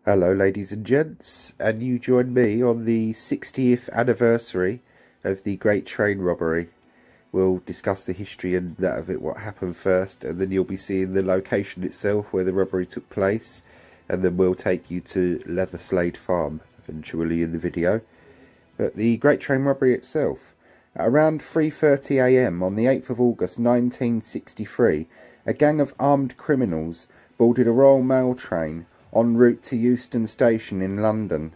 Hello ladies and gents, and you join me on the 60th anniversary of the Great Train Robbery. We'll discuss the history and that of it, what happened first, and then you'll be seeing the location itself where the robbery took place, and then we'll take you to Leatherslade Farm eventually in the video. But the Great Train Robbery itself, at around 3:30 AM on the 8th of August 1963, a gang of armed criminals boarded a Royal Mail train en route to Euston Station in London.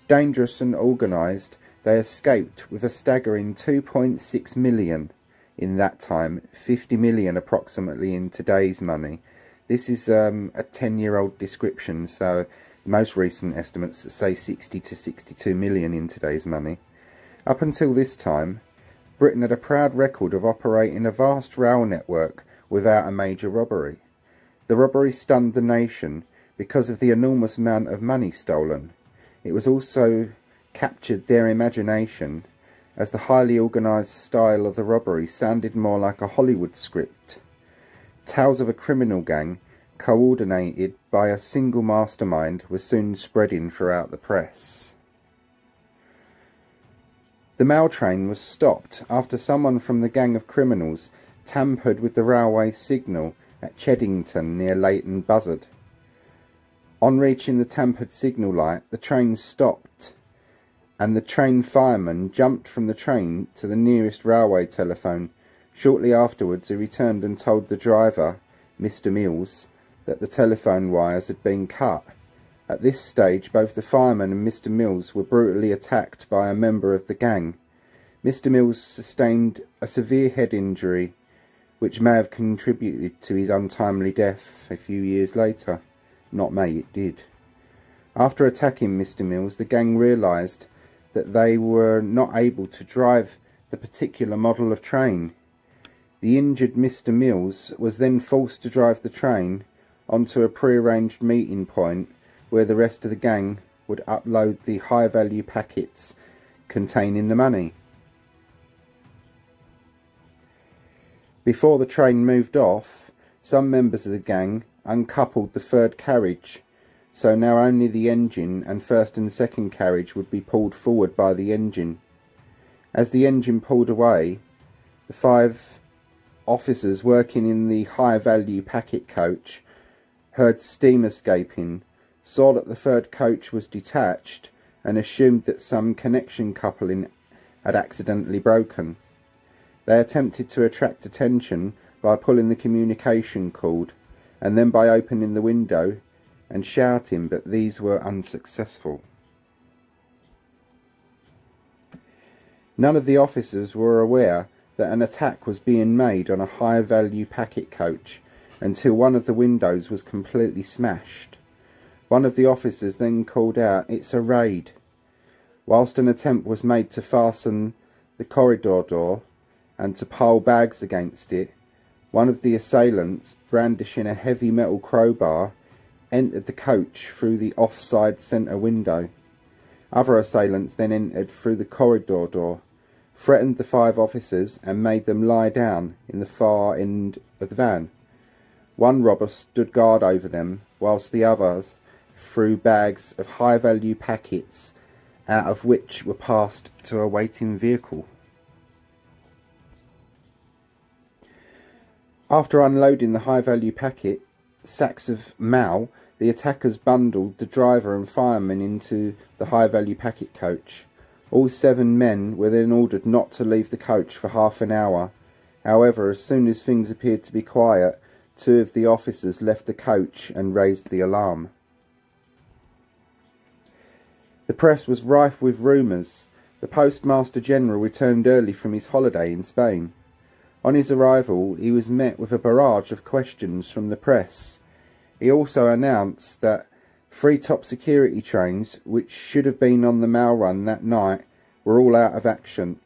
Dangerous and organised, they escaped with a staggering 2.6 million in that time, 50 million approximately in today's money. This is a 10-year-old description, so most recent estimates say 60 to 62 million in today's money. Up until this time, Britain had a proud record of operating a vast rail network without a major robbery. The robbery stunned the nation because of the enormous amount of money stolen. It was also captured their imagination, as the highly organised style of the robbery sounded more like a Hollywood script. Tales of a criminal gang, coordinated by a single mastermind, were soon spreading throughout the press. The mail train was stopped after someone from the gang of criminals tampered with the railway signal at Cheddington near Leighton Buzzard. On reaching the tampered signal light, the train stopped, and the train fireman jumped from the train to the nearest railway telephone. Shortly afterwards, he returned and told the driver, Mr. Mills, that the telephone wires had been cut. At this stage, both the fireman and Mr. Mills were brutally attacked by a member of the gang. Mr. Mills sustained a severe head injury, which may have contributed to his untimely death a few years later. Not may, it did. After attacking Mr. Mills, the gang realised that they were not able to drive the particular model of train. The injured Mr. Mills was then forced to drive the train onto a pre-arranged meeting point where the rest of the gang would upload the high-value packets containing the money. Before the train moved off, some members of the gang uncoupled the third carriage, so now only the engine and first and second carriage would be pulled forward by the engine. As the engine pulled away, the 5 officers working in the high-value packet coach heard steam escaping, saw that the third coach was detached, and assumed that some connection coupling had accidentally broken. They attempted to attract attention by pulling the communication cord, and then by opening the window and shouting, but these were unsuccessful. None of the officers were aware that an attack was being made on a high-value packet coach until one of the windows was completely smashed. One of the officers then called out, "It's a raid," whilst an attempt was made to fasten the corridor door and to pile bags against it. One of the assailants, brandishing a heavy metal crowbar, entered the coach through the offside centre window. Other assailants then entered through the corridor door, threatened the 5 officers and made them lie down in the far end of the van. One robber stood guard over them, whilst the others threw bags of high-value packets, out of which were passed to a waiting vehicle. After unloading the high-value packet sacks of mail, the attackers bundled the driver and fireman into the high-value packet coach. All 7 men were then ordered not to leave the coach for half an hour. However, as soon as things appeared to be quiet, 2 of the officers left the coach and raised the alarm. The press was rife with rumours. The Postmaster General returned early from his holiday in Spain. On his arrival, he was met with a barrage of questions from the press. He also announced that 3 top security trains, which should have been on the mail run that night, were all out of action.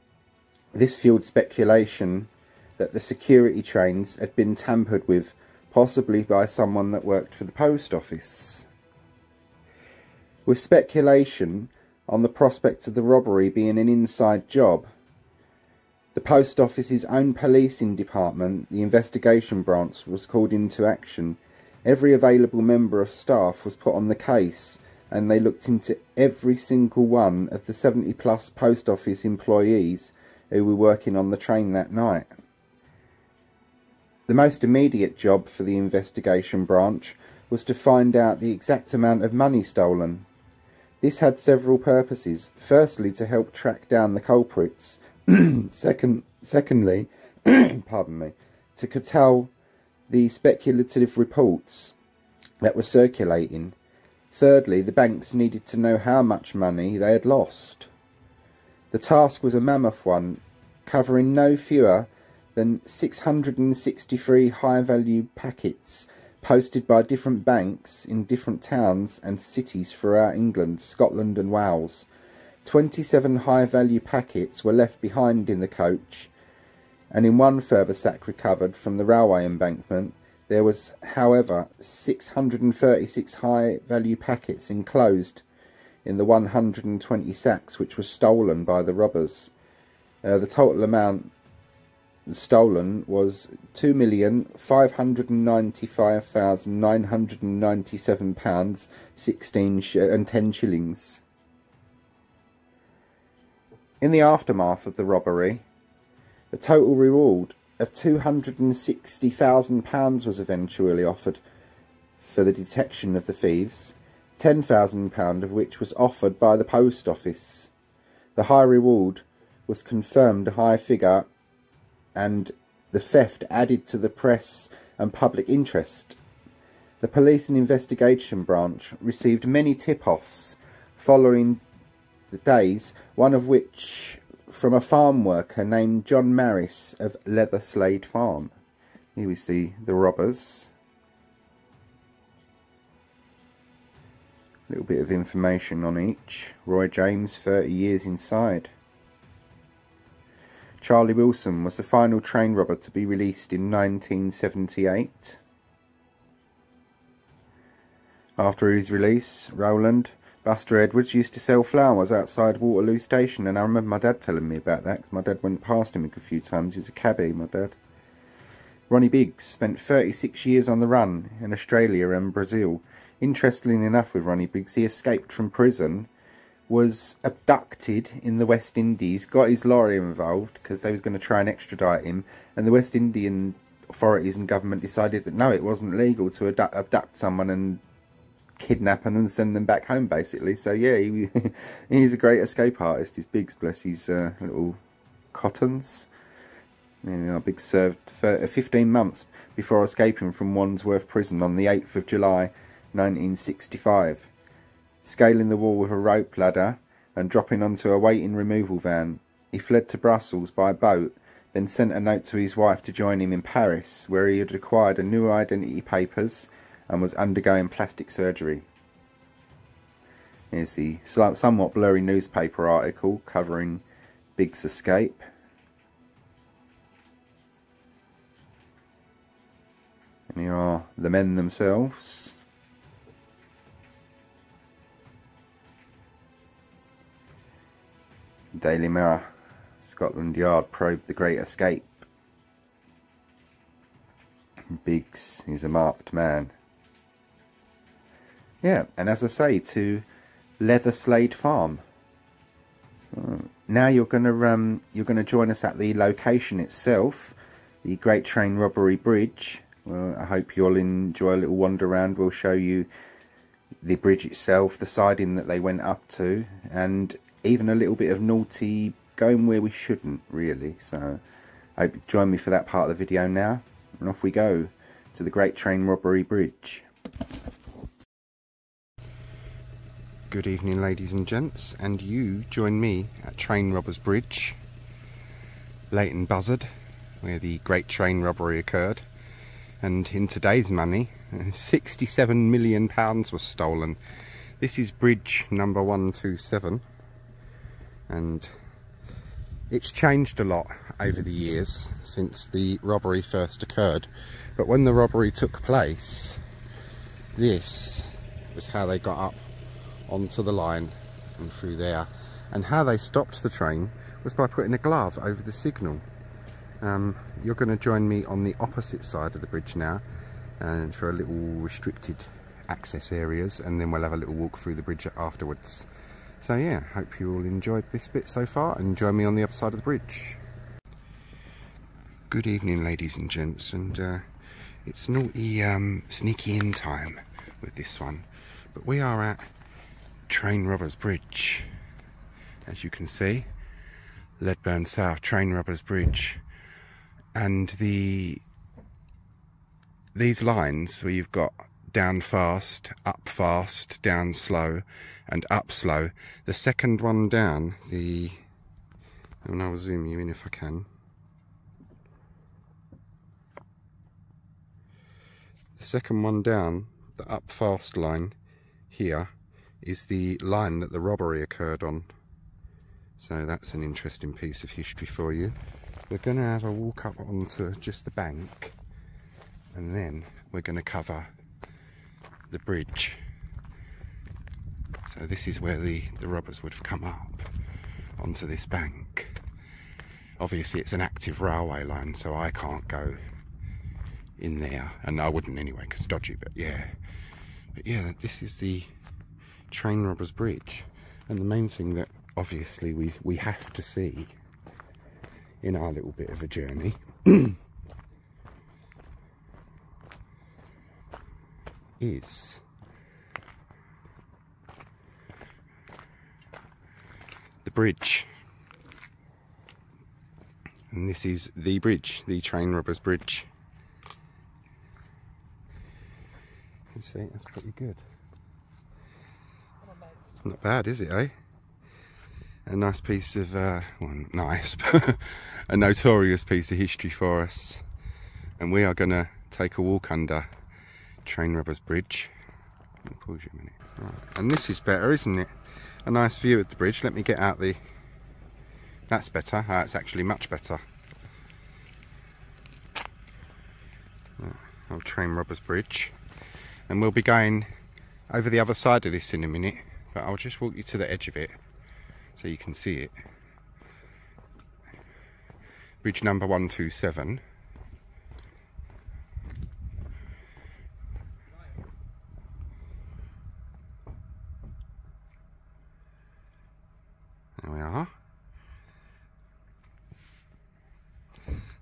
This fueled speculation that the security trains had been tampered with, possibly by someone that worked for the post office. With speculation on the prospect of the robbery being an inside job, the post office's own policing department, the investigation branch, was called into action. Every available member of staff was put on the case, and they looked into every single one of the 70 plus post office employees who were working on the train that night. The most immediate job for the investigation branch was to find out the exact amount of money stolen. This had several purposes. Firstly, to help track down the culprits. Secondly, pardon me, to curtail the speculative reports that were circulating. Thirdly, the banks needed to know how much money they had lost. The task was a mammoth one, covering no fewer than 663 high-value packets posted by different banks in different towns and cities throughout England, Scotland and Wales. 27 high-value packets were left behind in the coach, and in one further sack recovered from the railway embankment, there was, however, 636 high-value packets enclosed in the 120 sacks which were stolen by the robbers. The total amount stolen was £2,595,997 16 and 10 shillings. In the aftermath of the robbery, the total reward of £260,000 was eventually offered for the detection of the thieves, £10,000 of which was offered by the post office. The high reward was confirmed a high figure, and the theft added to the press and public interest. The police and investigation branch received many tip-offs following the days, one of which from a farm worker named John Maris of Leatherslade Farm. Here we see the robbers. A little bit of information on each. Roy James, 30 years inside. Charlie Wilson was the final train robber to be released in 1978. After his release, Roland Buster Edwards used to sell flowers outside Waterloo Station, and I remember my dad telling me about that because my dad went past him a few times. He was a cabbie, my dad. Ronnie Biggs spent 36 years on the run in Australia and Brazil. Interestingly enough with Ronnie Biggs, he escaped from prison, was abducted in the West Indies, got his lorry involved because they was going to try and extradite him, and the West Indian authorities and government decided that no, it wasn't legal to abduct someone and kidnap them and send them back home, basically. So yeah, he's a great escape artist. His Biggs, bless his little cottons. Biggs served for 15 months before escaping from Wandsworth Prison on the 8th of July 1965, scaling the wall with a rope ladder and dropping onto a waiting removal van. He fled to Brussels by boat, then sent a note to his wife to join him in Paris, where he had acquired a new identity papers and was undergoing plastic surgery. Here's the somewhat blurry newspaper article covering Biggs' escape. And here are the men themselves. Daily Mirror. Scotland Yard probed the Great Escape. Biggs is a marked man. Yeah, and as I say, to Leatherslade Farm. Now you're gonna join us at the location itself, the Great Train Robbery Bridge. Well, I hope you'll enjoy a little wander around. We'll show you the bridge itself, the siding that they went up to, and even a little bit of naughty going where we shouldn't, really. So I hope you join me for that part of the video now, and off we go to the Great Train Robbery Bridge. Good evening, ladies and gents, and you join me at Train Robbers Bridge, Leighton Buzzard, where the Great Train Robbery occurred. And in today's money, £67 million was stolen. This is bridge number 127, and it's changed a lot over the years since the robbery first occurred. But when the robbery took place, this was how they got up onto the line and through there. And how they stopped the train was by putting a glove over the signal. You're going to join me on the opposite side of the bridge now, and for a little restricted access areas, and then we'll have a little walk through the bridge afterwards. So yeah, hope you all enjoyed this bit so far, and join me on the other side of the bridge. Good evening, ladies and gents, and it's naughty sneaky in time with this one, but we are at Train Robbers Bridge, as you can see, Ledburn South Train Robbers Bridge. And these lines where you've got down fast, down slow, and up slow. The second one down, and I'll zoom you in if I can. The second one down, the up fast line here, is the line that the robbery occurred on. So that's an interesting piece of history for you. We're going to have a walk up onto just the bank, and then we're going to cover the bridge. So this is where the robbers would have come up onto this bank. Obviously it's an active railway line, so I can't go in there, and I wouldn't anyway because it's dodgy, but yeah, this is the Train Robbers Bridge. And the main thing that obviously we have to see in our little bit of a journey is the bridge. And this is the bridge, the Train Robbers Bridge. You see, that's pretty good. Not bad, is it, eh? A nice piece of, well, not nice, but a notorious piece of history for us. And we are going to take a walk under Train Robbers Bridge. I'll pause you a minute. Right. And this is better, isn't it? A nice view of the bridge. Let me get out the... That's better. That's actually much better. Right. Old Train Robbers Bridge. And we'll be going over the other side of this in a minute, but I'll just walk you to the edge of it so you can see it. Bridge number 127. There we are.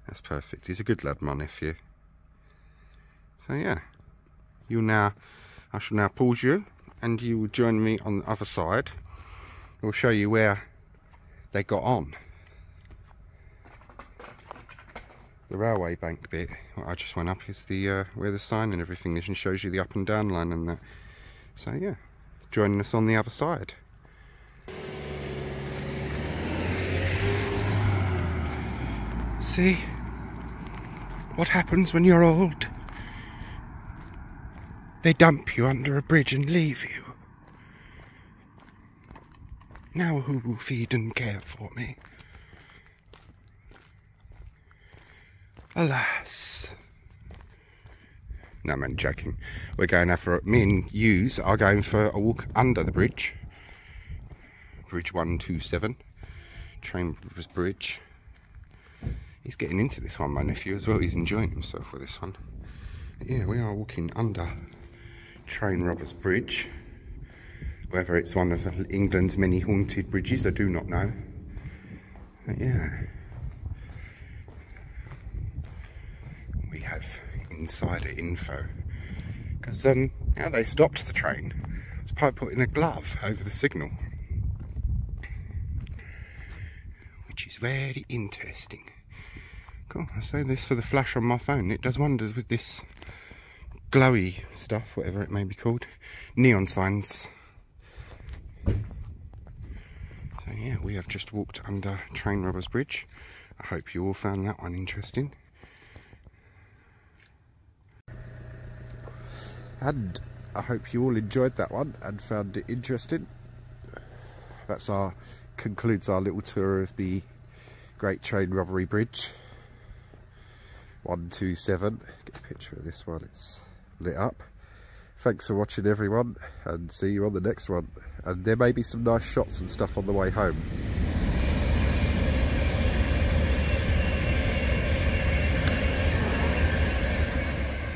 That's perfect. He's a good lad, my nephew. So yeah, I shall now pause you, and you will join me on the other side. We'll show you where they got on. The railway bank bit, what I just went up, is the where the sign and everything is, and shows you the up and down line and that. So yeah, joining us on the other side. See what happens when you're old? They dump you under a bridge and leave you. Now who will feed and care for me? Alas. No, man, joking. We're going out for... Me and Hughes are going for a walk under the bridge. Bridge 127. Train Robbers Bridge. He's getting into this one, my nephew, as well. He's enjoying himself with this one. But yeah, we are walking under Train Robbers Bridge. Whether it's one of England's many haunted bridges, I do not know. But yeah, we have insider info, because how they stopped the train was by putting a glove over the signal, which is very interesting. Cool. I say this for the flash on my phone. It does wonders with this glowy stuff, whatever it may be called, neon signs. So yeah, we have just walked under Train Robbers Bridge. I hope you all found that one interesting. And I hope you all enjoyed that one and found it interesting. That's concludes our little tour of the Great Train Robbery Bridge 127. Get a picture of this one, it's lit up. Thanks for watching, everyone, and see you on the next one. And there may be some nice shots and stuff on the way home.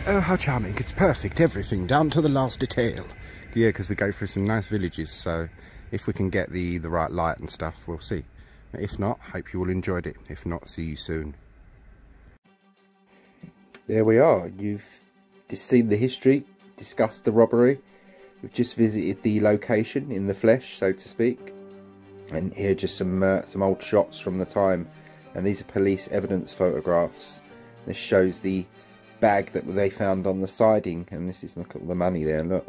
Oh, how charming. It's perfect. Everything, down to the last detail. Yeah, because we go through some nice villages, so if we can get the right light and stuff, we'll see. If not, hope you all enjoyed it. If not, see you soon. There we are. You've just seen the history, discussed the robbery. We've just visited the location in the flesh, so to speak. And here are just some old shots from the time. And these are police evidence photographs. This shows the bag that they found on the siding, and this is, look at the money there, look.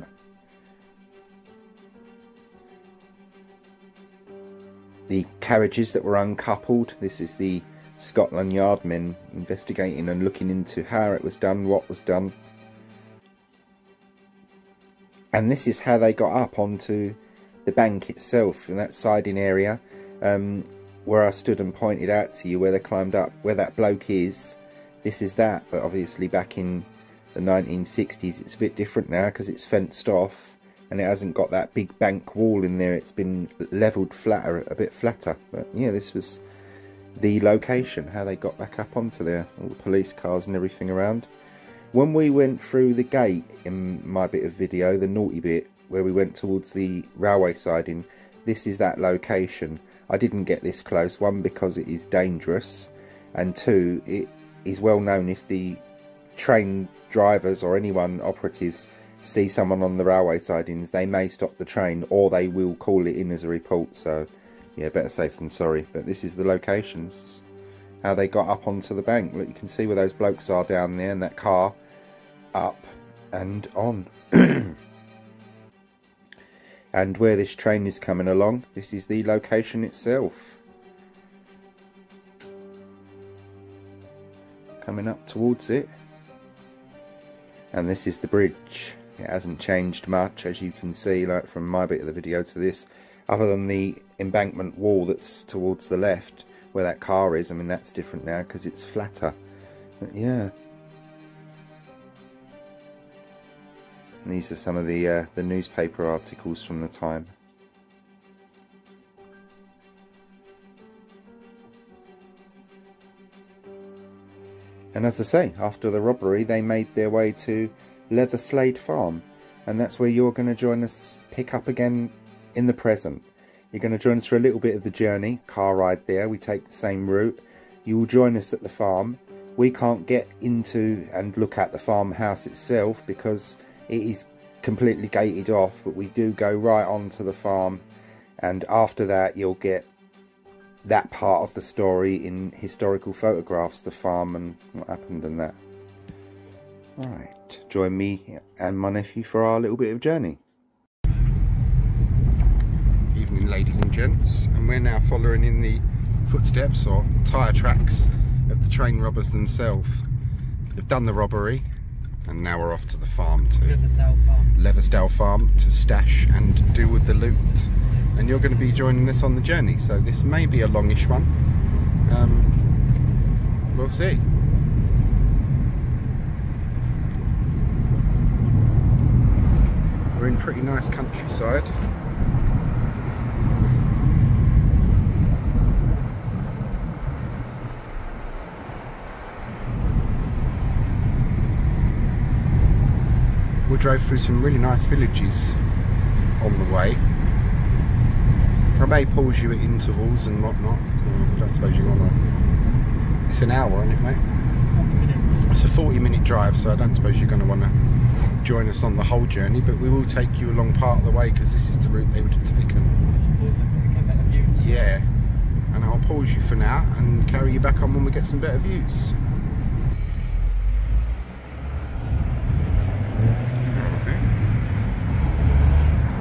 The carriages that were uncoupled. This is the Scotland Yard men investigating and looking into how it was done, what was done. And this is how they got up onto the bank itself, in that siding area, where I stood and pointed out to you where they climbed up, where that bloke is. This is that, but obviously back in the 1960s it's a bit different now because it's fenced off and it hasn't got that big bank wall in there. It's been levelled flatter, a bit flatter. But yeah, this was the location, how they got back up onto there, all the police cars and everything around. When we went through the gate in my bit of video, the naughty bit, where we went towards the railway siding, this is that location. I didn't get this close, one because it is dangerous, and two, it is well known if the train drivers or anyone, operatives, see someone on the railway sidings, they may stop the train or they will call it in as a report. So yeah, better safe than sorry. But this is the locations, how they got up onto the bank. Look, you can see where those blokes are down there, and that car up and on. And where this train is coming along, this is the location itself. Coming up towards it. And this is the bridge. It hasn't changed much, as you can see, like from my bit of the video to this, other than the embankment wall that's towards the left where that car is. I mean, that's different now because it's flatter. But yeah. And these are some of the newspaper articles from the time. And as I say, after the robbery, they made their way to Leatherslade Farm, and that's where you're going to join us, pick up again in the present. You're going to join us for a little bit of the journey, car ride there. We take the same route. You will join us at the farm. We can't get into and look at the farmhouse itself because it is completely gated off, but we do go right onto the farm, and after that you'll get that part of the story in historical photographs, the farm and what happened and that. Right, join me and my nephew for our little bit of journey. Evening, ladies and gents, and we're now following in the footsteps or tyre tracks of the train robbers themselves. They've done the robbery and now we're off to the farm, to Leatherslade Farm, to stash and do with the loot. And you're going to be joining us on the journey, so this may be a longish one. We'll see. We're in pretty nice countryside. We drove through some really nice villages on the way. I may pause you at intervals and whatnot. I don't suppose you want to. It's an hour, isn't it, mate? 40 minutes. It's a 40-minute drive, so I don't suppose you're going to want to join us on the whole journey, but we will take you along part of the way because this is the route they would have taken. Yeah, and I'll pause you for now and carry you back on when we get some better views.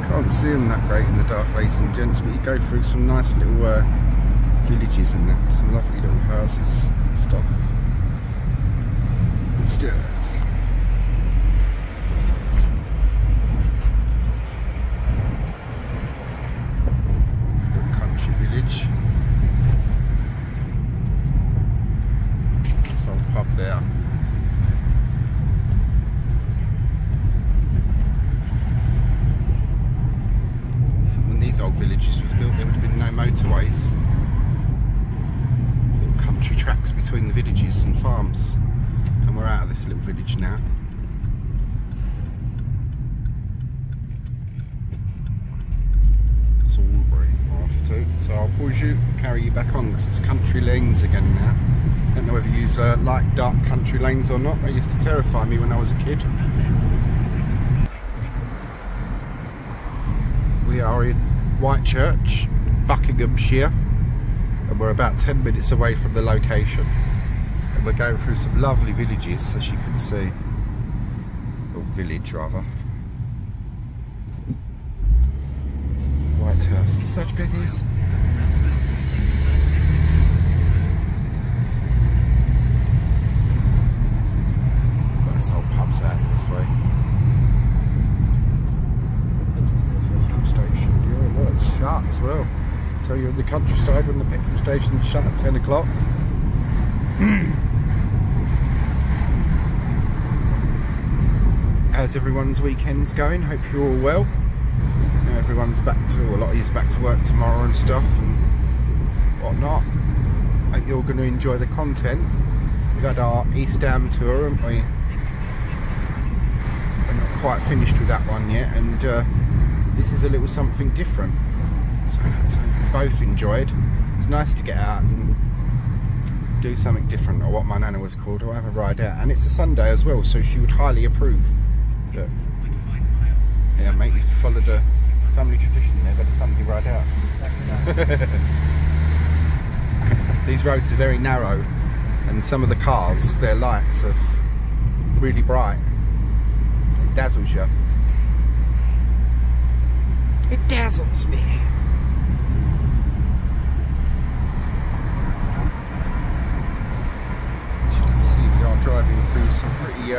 Can't see them that great in the dark, ladies and gents, but you go through some nice little villages and that, some lovely little houses and stuff and stuff. Little country village. This old pub there. These old villages was built, there would have been no motorways. Little country tracks between the villages and farms. And we're out of this little village now. Salisbury we're off to. So I'll pause you and carry you back on because it's country lanes again now. I don't know whether you like dark country lanes or not. They used to terrify me when I was a kid. We are in Whitechurch, Buckinghamshire, and we're about 10 minutes away from the location. And we're going through some lovely villages, as you can see. Or village, rather. Whitehurst, such bitties. Those old pubs out this way. Petrol station, yeah, well, it's shut as well. So you're in the countryside when the petrol station's shut at 10 o'clock. How's everyone's weekends going? Hope you're all well. Everyone's back to, a lot of you's back to work tomorrow and stuff and whatnot. Hope you're going to enjoy the content. We've had our East Ham tour, haven't we? We're not quite finished with that one yet, and this is a little something different. So we both enjoyed. It's nice to get out and do something different, or what my nana was called, or have a ride out. And it's a Sunday as well, so she would highly approve. But yeah, mate, you followed a family tradition there, but a Sunday ride out. These roads are very narrow, and some of the cars, their lights are really bright. It dazzles you. It dazzles me. As you can see, we are driving through some pretty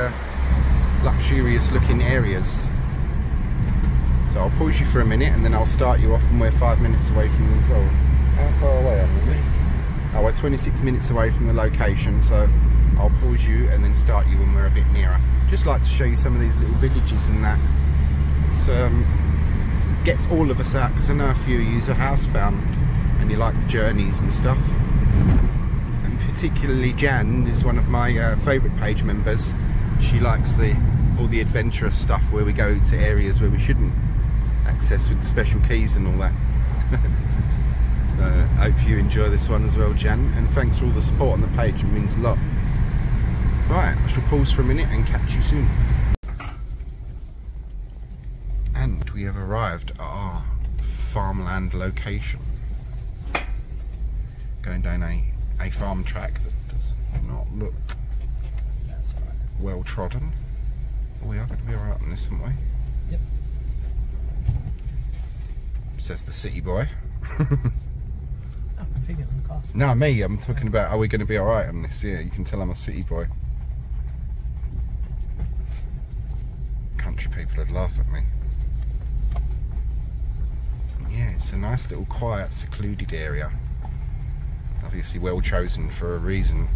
luxurious looking areas. So I'll pause you for a minute and then I'll start you off, and we're 5 minutes away from the, well, how far away are we? Oh, we're 26 minutes away from the location, so I'll pause you and then start you when we're a bit nearer. Just like to show you some of these little villages and that. It's gets all of us out, because I know a few of you are housebound and you like the journeys and stuff. And particularly Jan is one of my favourite page members. She likes all the adventurous stuff where we go to areas where we shouldn't access with the special keys and all that. So I hope you enjoy this one as well, Jan, and thanks for all the support on the page, it means a lot. Right, I shall pause for a minute and catch you soon. And we have arrived at our farmland location. Going down a farm track that does not look well trodden. We are going to be alright on this, aren't we? Yep. Says the city boy. Oh, I'm figuring on the car. No, me, I'm talking about, are we going to be alright on this? Yeah, you can tell I'm a city boy. Country people would laugh at me. Yeah, it's a nice little quiet, secluded area. Obviously well chosen for a reason.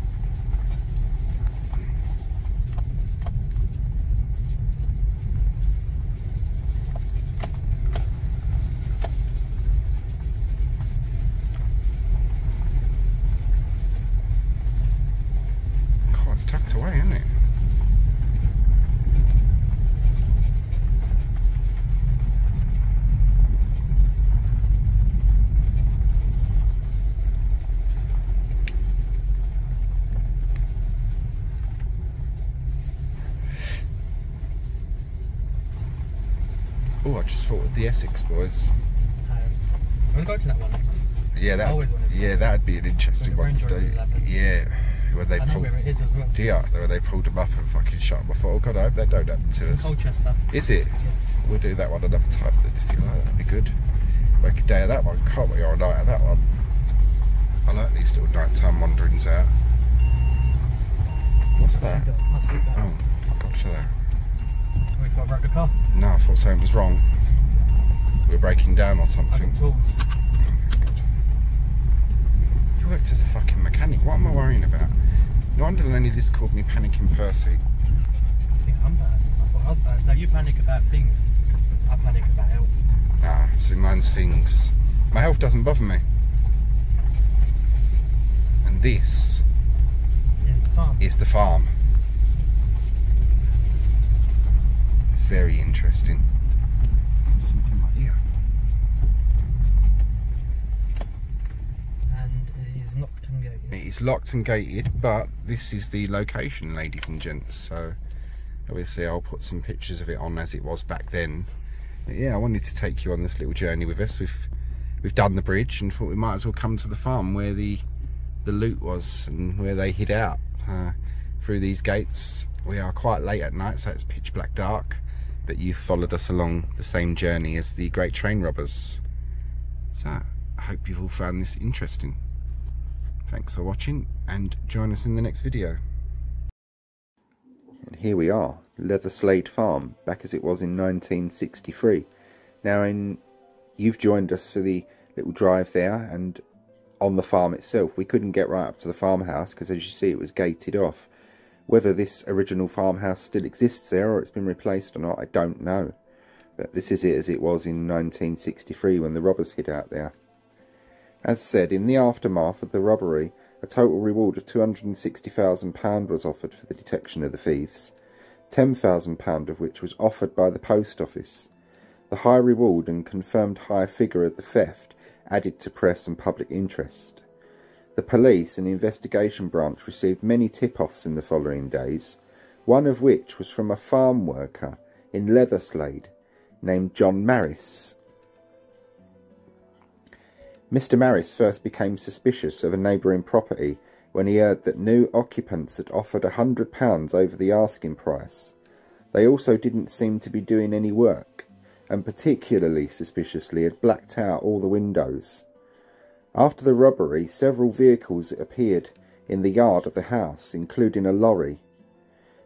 Tucked away, isn't it? Oh, I just thought of the Essex boys. I'm going to go to that one next. Yeah, that'd be an interesting one to do. Yeah. Where they I know where it is as well. Yeah, where they pulled them up and fucking shot them. I thought, oh god, I hope that don't happen to us. Colchester. Is it? Yeah. We'll do that one another time then, if you like. That'd be good. Make a day of that one, can't we? Or a night of that one. I like these little nighttime wanderings out. What's that? My seatbelt. Oh, God for that. We thought I broke the car? No, I thought something was wrong. We were breaking down or something. I got tools. You worked as a fucking mechanic. What am I worrying about? No wonder Lenny just called me Panicking Percy. I think I'm bad. I thought I was bad. No, you panic about things. I panic about health. Nah, see, mine's things. My health doesn't bother me. And this is the farm. Very interesting. Something in my ear. It's locked and gated, but this is the location, ladies and gents. So obviously I'll put some pictures of it on as it was back then. But yeah, I wanted to take you on this little journey with us. We've done the bridge and thought we might as well come to the farm where the loot was and where they hid out. Through these gates. We are quite late at night, so it's pitch black dark, but you've followed us along the same journey as the Great Train Robbers. So I hope you've all found this interesting. Thanks for watching, and join us in the next video. And here we are, Leatherslade Farm, back as it was in 1963. Now you've joined us for the little drive there, and on the farm itself we couldn't get right up to the farmhouse because, as you see, it was gated off. Whether this original farmhouse still exists there or it's been replaced or not, I don't know. But this is it as it was in 1963 when the robbers hid out there. As said, in the aftermath of the robbery, a total reward of £260,000 was offered for the detection of the thieves, £10,000 of which was offered by the post office. The high reward and confirmed high figure of the theft added to press and public interest. The police and investigation branch received many tip-offs in the following days, one of which was from a farm worker in Leatherslade named John Maris. Mr. Maris first became suspicious of a neighbouring property when he heard that new occupants had offered £100 over the asking price. They also didn't seem to be doing any work, and particularly suspiciously had blacked out all the windows. After the robbery, several vehicles appeared in the yard of the house, including a lorry.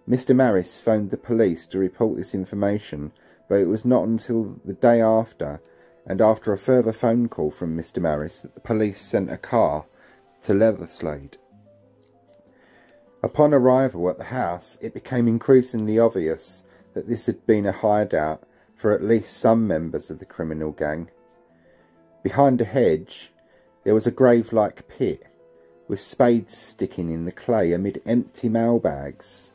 Mr. Maris phoned the police to report this information, but it was not until the day after, and after a further phone call from Mr. Maris, that the police sent a car to Leatherslade. Upon arrival at the house, it became increasingly obvious that this had been a hideout for at least some members of the criminal gang. Behind a hedge, there was a grave-like pit, with spades sticking in the clay amid empty mailbags.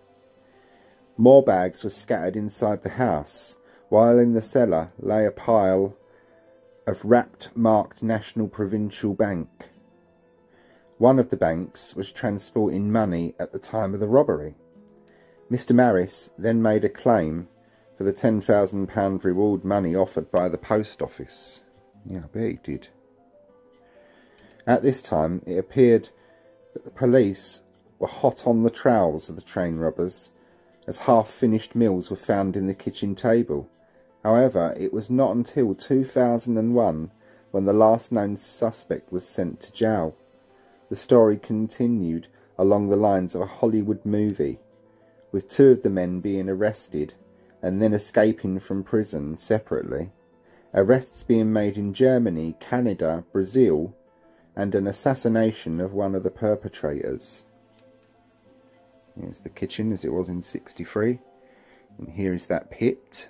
More bags were scattered inside the house, while in the cellar lay a pile of wrapped marked National Provincial Bank. One of the banks was transporting money at the time of the robbery. Mr. Maris then made a claim for the £10,000 reward money offered by the post office. Yeah, I bet he did. At this time, it appeared that the police were hot on the trails of the train robbers, as half-finished meals were found in the kitchen table. However, it was not until 2001 when the last known suspect was sent to jail. The story continued along the lines of a Hollywood movie, with two of the men being arrested and then escaping from prison separately. Arrests being made in Germany, Canada, Brazil, and an assassination of one of the perpetrators. Here's the kitchen as it was in 63, and here is that pit.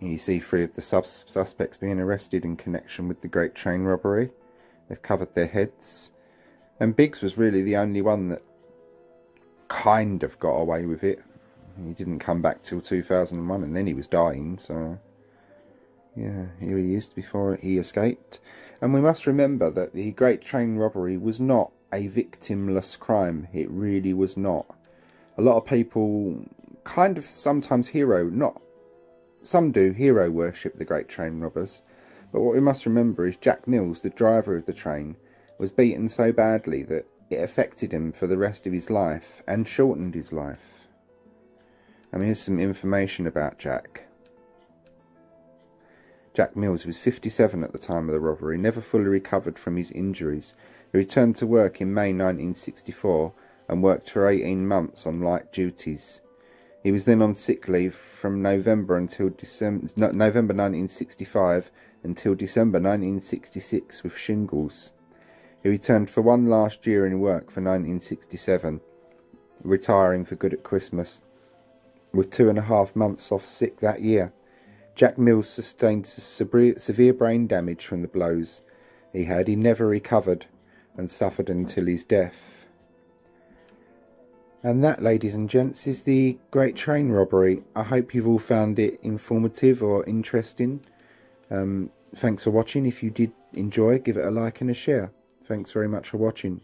And you see three of the suspects being arrested in connection with the Great Train Robbery. They've covered their heads, and Biggs was really the only one that kind of got away with it. He didn't come back till 2001, and then he was dying, so yeah, here he is before he escaped. And we must remember that the Great Train Robbery was not a victimless crime. It really was not. A lot of people kind of sometimes some do hero worship the Great Train Robbers. But what we must remember is Jack Mills, the driver of the train, was beaten so badly that it affected him for the rest of his life and shortened his life. I mean, here's some information about Jack. Jack Mills was 57 at the time of the robbery, never fully recovered from his injuries. He returned to work in May 1964 and worked for 18 months on light duties. He was then on sick leave from November 1965 until December 1966 with shingles. He returned for one last year in work for 1967, retiring for good at Christmas, with 2.5 months off sick that year. Jack Mills sustained severe brain damage from the blows he had. He never recovered and suffered until his death. And that, ladies and gents, is the Great Train Robbery. I hope you've all found it informative or interesting. Thanks for watching. If you did enjoy, give it a like and a share. Thanks very much for watching.